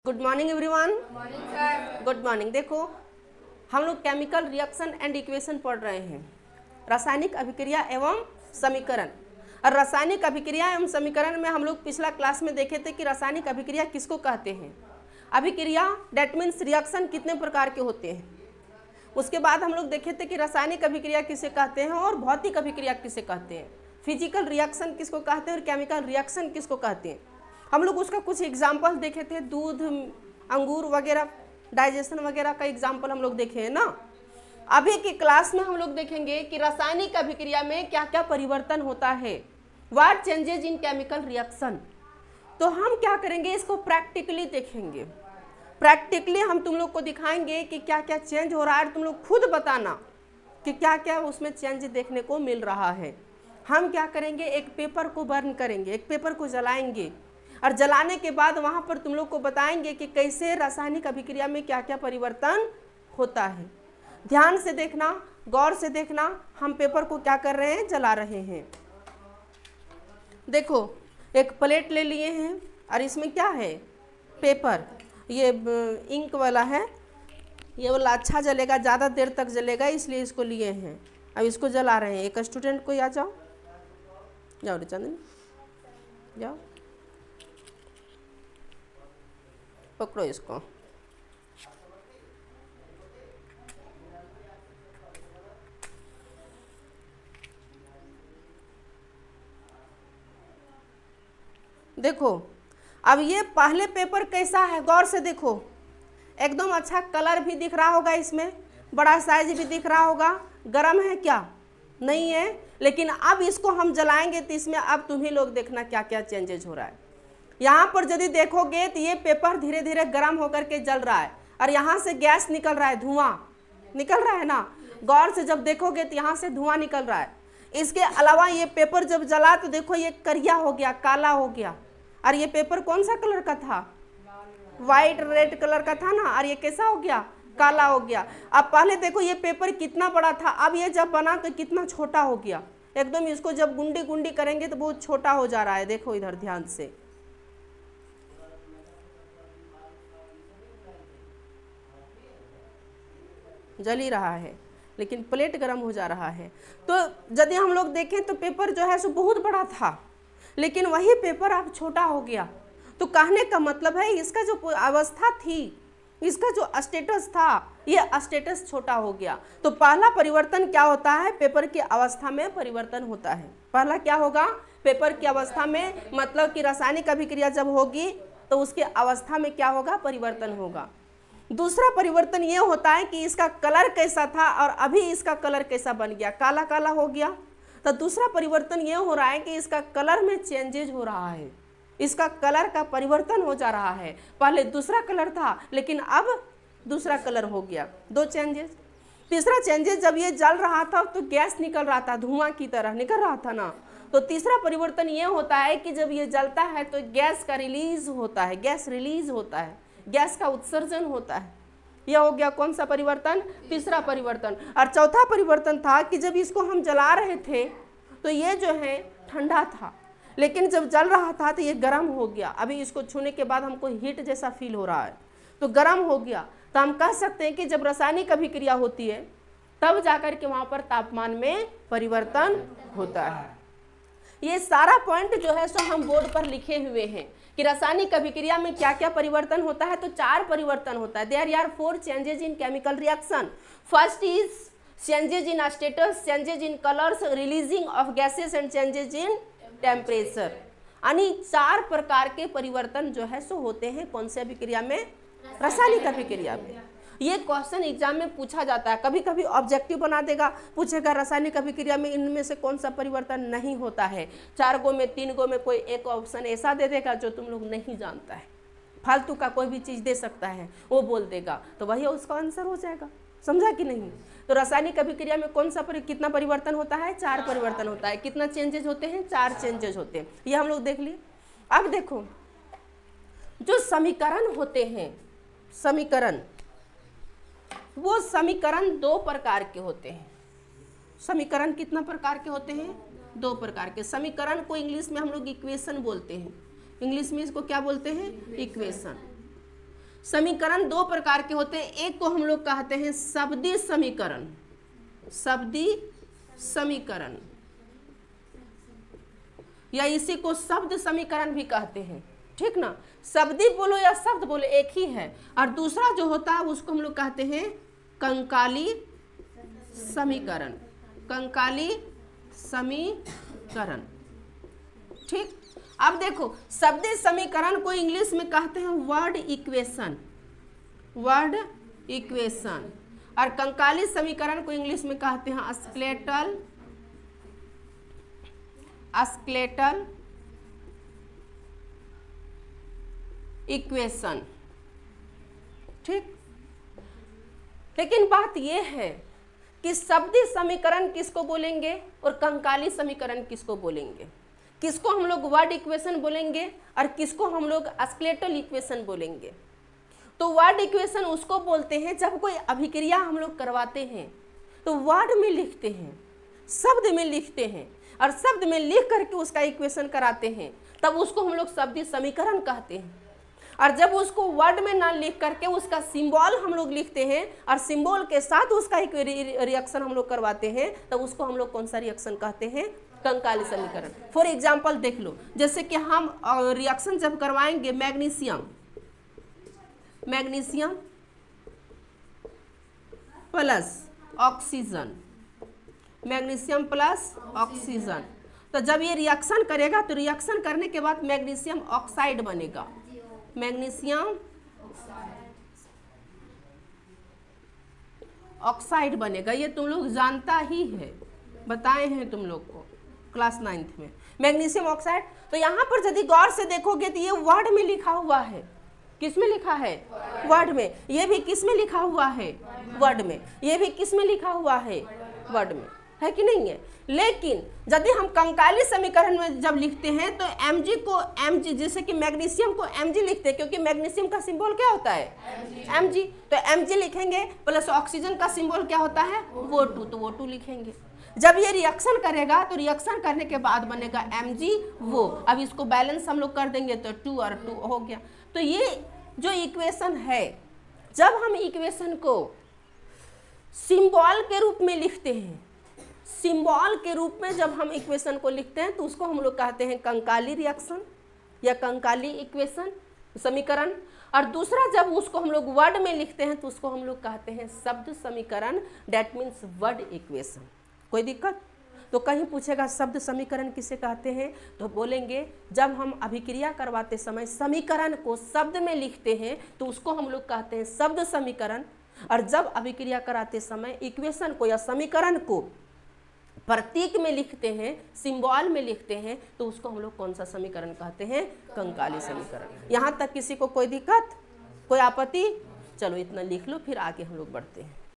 Good morning everyone. Morning sir. Good morning. देखो, हम लोग केमिकल रिएक्शन एंड इक्वेशन पढ़ रहे हैं, रासायनिक अभिक्रिया एवं समीकरण। और रासायनिक अभिक्रिया एवं समीकरण में हम लोग पिछला क्लास में देखे थे कि रासायनिक अभिक्रिया किसको कहते हैं। अभिक्रिया डेट मीन्स रिएक्शन कितने प्रकार के होते हैं। उसके बाद हम लोग देखे थे कि रासायनिक अभिक्रिया किसे कहते हैं और भौतिक अभिक्रिया किसे कहते हैं, फिजिकल रिएक्शन किसको कहते हैं और केमिकल रिएक्शन किसको कहते हैं। हम लोग उसका कुछ एग्जाम्पल देखे थे, दूध, अंगूर वगैरह, डाइजेशन वगैरह का एग्जाम्पल हम लोग देखे हैं ना। अभी की क्लास में हम लोग देखेंगे कि रासायनिक अभिक्रिया में क्या क्या परिवर्तन होता है, what changes in chemical reaction. तो हम क्या करेंगे, इसको प्रैक्टिकली देखेंगे। प्रैक्टिकली हम तुम लोग को दिखाएंगे कि क्या क्या चेंज हो रहा है, तुम लोग खुद बताना कि क्या क्या उसमें चेंज देखने को मिल रहा है। हम क्या करेंगे, एक पेपर को बर्न करेंगे, एक पेपर को जलाएंगे और जलाने के बाद वहाँ पर तुम लोग को बताएंगे कि कैसे रासायनिक अभिक्रिया में क्या क्या परिवर्तन होता है। ध्यान से देखना, गौर से देखना, हम पेपर को क्या कर रहे हैं, जला रहे हैं। देखो, एक प्लेट ले लिए हैं और इसमें क्या है, पेपर, ये इंक वाला है, ये वाला अच्छा जलेगा, ज़्यादा देर तक जलेगा, इसलिए इसको लिए हैं। अब इसको जला रहे हैं। एक स्टूडेंट को आ जाओ, जाओ रे चांदनी, जाओ पकड़ो इसको। देखो, अब ये पहले पेपर कैसा है, गौर से देखो, एकदम अच्छा कलर भी दिख रहा होगा, इसमें बड़ा साइज भी दिख रहा होगा। गरम है क्या, नहीं है। लेकिन अब इसको हम जलाएंगे तो इसमें अब तुम ही लोग देखना क्या क्या चेंजेज हो रहा है। यहाँ पर यदि देखोगे तो ये पेपर धीरे धीरे गर्म होकर के जल रहा है और यहाँ से गैस निकल रहा है, धुआं निकल रहा है ना। गौर से जब देखोगे तो यहाँ से धुआं निकल रहा है। इसके अलावा ये पेपर जब जला तो देखो ये करिया हो गया, काला हो गया। और ये पेपर कौन सा कलर का था, वाइट रेड कलर का था ना, और ये कैसा हो गया, काला हो गया। अब पहले देखो ये पेपर कितना बड़ा था, अब ये जब बना तो कितना छोटा हो गया एकदम। इसको जब गुंडी गुंडी करेंगे तो बहुत छोटा हो जा रहा है। देखो इधर ध्यान से, जल ही रहा है लेकिन प्लेट गर्म हो जा रहा है। तो यदि हम लोग देखें तो पेपर जो है सो बहुत बड़ा था, लेकिन वही पेपर अब छोटा हो गया। तो कहने का मतलब है इसका जो अवस्था थी, इसका जो स्टेटस था, ये स्टेटस छोटा हो गया। तो पहला परिवर्तन क्या होता है, पेपर की अवस्था में परिवर्तन होता है। पहला क्या होगा, पेपर की अवस्था में, मतलब कि रासायनिक अभिक्रिया जब होगी तो उसके अवस्था में क्या होगा, परिवर्तन होगा। दूसरा परिवर्तन ये होता है कि इसका कलर कैसा था और अभी इसका कलर कैसा बन गया, काला काला हो गया। तो दूसरा परिवर्तन ये हो रहा है कि इसका कलर में चेंजेज हो रहा है, इसका कलर का परिवर्तन हो जा रहा है। पहले दूसरा कलर था लेकिन अब दूसरा कलर हो गया, दो चेंजेस। तीसरा चेंजेस, जब ये जल रहा था तो गैस निकल रहा था, धुआं की तरह निकल रहा था ना। तो तीसरा परिवर्तन ये होता है कि जब ये जलता है तो गैस का रिलीज होता है, गैस रिलीज होता है, गैस का उत्सर्जन होता है। यह हो गया कौन सा परिवर्तन, तीसरा परिवर्तन। और चौथा परिवर्तन था कि जब इसको हम जला रहे थे तो ये जो है ठंडा था, लेकिन जब जल रहा था तो ये गर्म हो गया। अभी इसको छूने के बाद हमको हीट जैसा फील हो रहा है, तो गर्म हो गया। तो हम कह सकते हैं कि जब रासायनिक अभिक्रिया होती है तब जाकर के वहाँ पर तापमान में परिवर्तन होता है। ये सारा पॉइंट जो है सो हम बोर्ड पर लिखे हुए हैं कि रासायनिक अभिक्रिया में क्या क्या परिवर्तन होता है। तो 4 परिवर्तन होता है। There are 4 changes in chemical reaction. First is changes in status, changes in colours, releasing of gases and changes in temperature. यानी 4 प्रकार के परिवर्तन जो है सो होते हैं कौन से अभिक्रिया में, रासायनिक अभिक्रिया में। ये क्वेश्चन एग्जाम में पूछा जाता है, कभी कभी ऑब्जेक्टिव बना देगा, पूछेगा रासायनिक अभिक्रिया में इनमें से कौन सा परिवर्तन नहीं होता है। 4 गो में 3 गो में कोई एक ऑप्शन ऐसा दे देगा जो तुम लोग नहीं जानता है, फालतू का कोई भी चीज़ दे सकता है, वो बोल देगा, तो वही उसका आंसर हो जाएगा। समझा कि नहीं। तो रासायनिक अभिक्रिया में कौन सा कितना परिवर्तन होता है, 4 परिवर्तन होता है। कितना चेंजेज होते हैं, 4 चेंजेज होते हैं। ये हम लोग देख लिए। अब देखो, जो समीकरण होते हैं, समीकरण, वो समीकरण 2 प्रकार के होते हैं। समीकरण कितना प्रकार के होते हैं, 2 प्रकार के। समीकरण को इंग्लिश में हम लोग इक्वेशन बोलते हैं। इंग्लिश में इसको क्या बोलते हैं, इक्वेशन। समीकरण दो प्रकार के होते हैं, एक को हम लोग कहते हैं शब्दी समीकरण, शब्दी समीकरण, या इसी को शब्द समीकरण भी कहते हैं, ठीक ना। शब्दी बोलो या शब्द बोलो एक ही है। और दूसरा जो होता है उसको हम लोग कहते हैं कंकाली समीकरण, कंकाली समीकरण, ठीक। अब देखो शब्दी समीकरण को इंग्लिश में कहते हैं वर्ड इक्वेशन, वर्ड इक्वेशन, और कंकाली समीकरण को इंग्लिश में कहते हैं स्केलेटल, स्केलेटल इक्वेशन, ठीक। लेकिन बात यह है कि शब्दी समीकरण किसको बोलेंगे और कंकाली समीकरण किसको बोलेंगे, किसको हम लोग वर्ड इक्वेशन बोलेंगे और किसको हम लोग स्केलेटल इक्वेशन बोलेंगे। तो वर्ड इक्वेशन उसको बोलते हैं जब कोई अभिक्रिया हम लोग करवाते हैं तो वर्ड में लिखते हैं, शब्द में लिखते हैं और शब्द में लिख करके उसका इक्वेशन कराते हैं, तब उसको हम लोग शब्दी समीकरण कहते हैं। और जब उसको वर्ड में ना लिख करके उसका सिंबल हम लोग लिखते हैं और सिंबल के साथ उसका एक रिएक्शन हम लोग करवाते हैं, तब उसको हम लोग कौन सा रिएक्शन कहते हैं, कंकाली समीकरण। फॉर एग्जाम्पल देख लो, जैसे कि हम रिएक्शन जब करवाएंगे magnesium, magnesium plus oxygen, magnesium plus oxygen, तो जब ये रिएक्शन करेगा तो रिएक्शन करने के बाद मैग्नीशियम ऑक्साइड बनेगा, मैग्नीशियम ऑक्साइड बनेगा। ये तुम लोग जानता ही है, बताए हैं तुम लोग को क्लास 9th में, मैग्नीशियम ऑक्साइड। तो यहाँ पर यदि गौर से देखोगे तो ये वर्ड में लिखा हुआ है, किस में लिखा है, वर्ड में। ये भी किस में लिखा हुआ है, वर्ड में। ये भी किस में लिखा हुआ है, वर्ड में, है कि नहीं है। लेकिन यदि हम कंकाली समीकरण में जब लिखते हैं तो Mg को Mg, जैसे कि मैग्नीशियम को Mg लिखते हैं क्योंकि मैग्नीशियम का सिंबल क्या होता है, Mg, तो Mg लिखेंगे, प्लस ऑक्सीजन का सिंबल क्या होता है, O2, तो O2 लिखेंगे। जब ये रिएक्शन करेगा तो रिएक्शन करने के बाद बनेगा Mg वो। अब इसको बैलेंस हम लोग कर देंगे तो 2 और 2 हो गया। तो ये जो इक्वेशन है, जब हम इक्वेशन को सिंबल के रूप में लिखते हैं, सिंबल के रूप में जब हम इक्वेशन को लिखते हैं तो उसको हम लोग कहते हैं कंकाली रिएक्शन या कंकाली इक्वेशन, समीकरण। और दूसरा जब उसको हम लोग वर्ड में लिखते हैं तो उसको हम लोग कहते हैं शब्द समीकरण, दैट मीन्स वर्ड इक्वेशन। कोई दिक्कत? तो कहीं पूछेगा शब्द समीकरण किसे कहते हैं, तो बोलेंगे जब हम अभिक्रिया करवाते समय समीकरण को शब्द में लिखते हैं तो उसको हम लोग कहते हैं शब्द समीकरण, और जब अभिक्रिया कराते समय इक्वेशन को या समीकरण को प्रतीक में लिखते हैं, सिंबल में लिखते हैं, तो उसको हम लोग कौन सा समीकरण कहते हैं, कंकाली समीकरण। यहाँ तक किसी को कोई दिक्कत, कोई आपत्ति? चलो इतना लिख लो, फिर आगे हम लोग बढ़ते हैं।